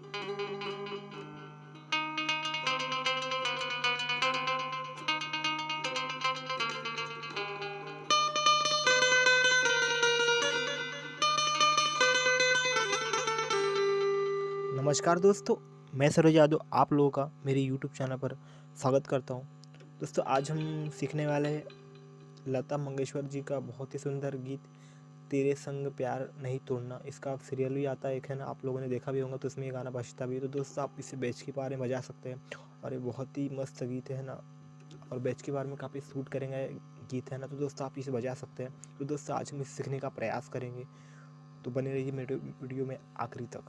नमस्कार दोस्तों, मैं सरोज यादव आप लोगों का मेरे यूट्यूब चैनल पर स्वागत करता हूं। दोस्तों आज हम सीखने वाले हैं लता मंगेशकर जी का बहुत ही सुंदर गीत तेरे संग प्यार नहीं तोड़ना। इसका सीरियल भी आता है एक, है ना, आप लोगों ने देखा भी होगा, तो उसमें ये गाना बजता भी है। तो दोस्तों आप इसे बैच के बारे में बजा सकते हैं और ये बहुत ही मस्त गीत है ना, और बैच के बारे में काफ़ी सूट करेंगे गीत, है ना। तो दोस्तों आप इसे बजा सकते हैं। तो दोस्तों आज हम इसे सीखने का प्रयास करेंगे, तो बने रहिए मेरे वीडियो में आखिरी तक।